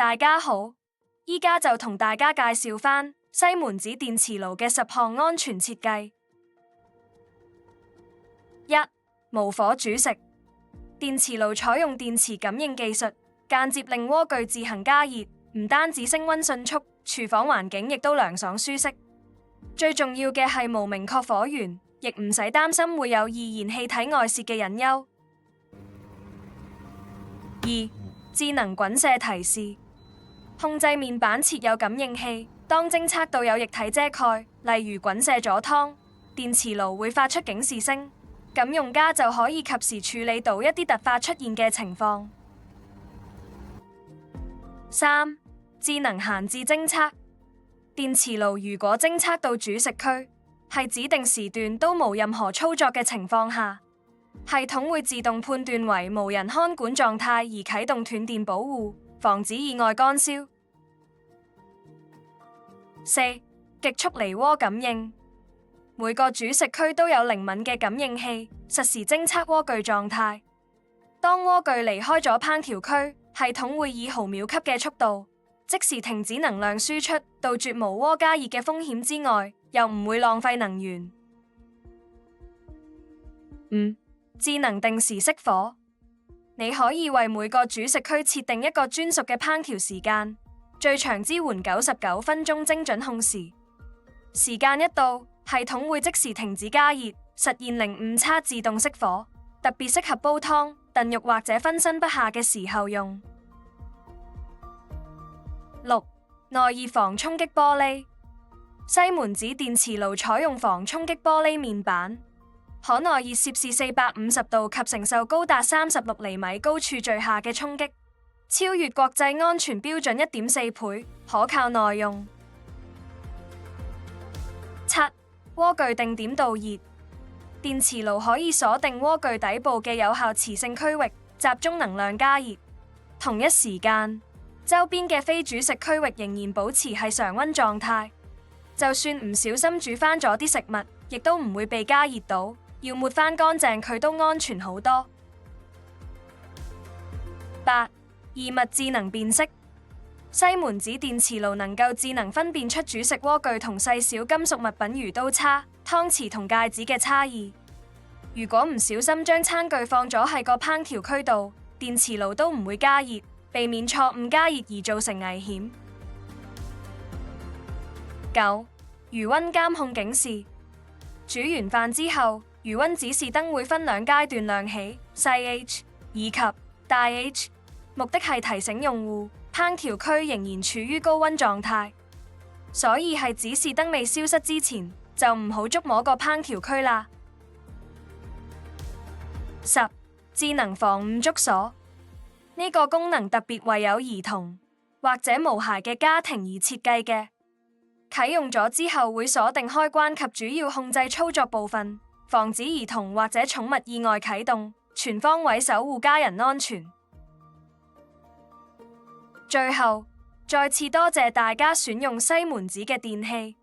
大家好，依家就同大家介紹返西門子電磁爐嘅10項安全設計。1. 無火煮食。電磁爐採用電磁感應技術，間接令鍋具自行加熱，唔單止升溫迅速，廚房環境亦都涼爽舒適。最重要嘅係無明確火源，亦唔使擔心會有易燃氣體外泄嘅隱憂。2. 智能滾瀉提示。控制面板設有感應器，當偵測到有液體遮蓋，例如滾瀉咗湯，電磁爐會發出警示聲，咁用家就可以及時處理到一啲突發出現嘅情況。3. 智能閒置偵測。電磁爐如果偵測到煮食區係指定時段都無任何操作嘅情況下，系統會自動判斷為無人看管狀態而啟動斷電保護，防止意外乾燒。4. 極速離鍋感應。每個煮食區都有靈敏嘅感應器，實時偵測鍋具狀態。當鍋具離開咗烹調區，系統會以毫秒級嘅速度即時停止能量輸出，杜絕無鍋加熱嘅風險之外，又唔會浪費能源。5. 智能定時熄火。你可以為每個煮食區設定一個專屬嘅烹調時間，最長支援99分鐘精準控時。時間一到，系統會即時停止加熱，實現零誤差自動熄火，特別適合煲湯、燉肉或者分身不下嘅時候用。6. 耐熱防衝擊玻璃。西門子電磁爐採用防衝擊玻璃面板，可耐熱攝氏450度及承受高達36厘米高處墜下嘅衝擊，超越國際安全標準1.4倍，可靠耐用。7. 鍋具定點導熱。電磁爐可以鎖定鍋具底部嘅有效磁性區域，集中能量加熱。同一時間，周邊嘅非煮食區域仍然保持係常溫狀態，就算唔小心煮翻咗啲食物，亦都唔會被加熱到，要抹翻乾淨佢都安全好多。8. 異物智能辨識。西門子電磁爐能夠智能分辨出煮食鍋具同細小金屬物品如刀叉、湯匙同戒指嘅差異。如果唔小心將餐具放咗喺個烹調區度，電磁爐都唔會加熱，避免錯誤加熱而造成危險。9. 餘溫監控警示。煮完飯之後，餘溫指示燈會分兩階段亮起，細 H 以及大 H， 目的係提醒用戶烹調區仍然處於高溫狀態，所以係指示燈未消失之前，就唔好觸摸個烹調區啦。10. 智能防誤觸鎖。呢個功能特別為有兒童或者無孩嘅家庭而設計嘅，啟用咗之後會鎖定開關及主要控制操作部分，防止兒童或者寵物意外啟動，全方位守護家人安全。最後，再次多謝大家選用西門子嘅電器。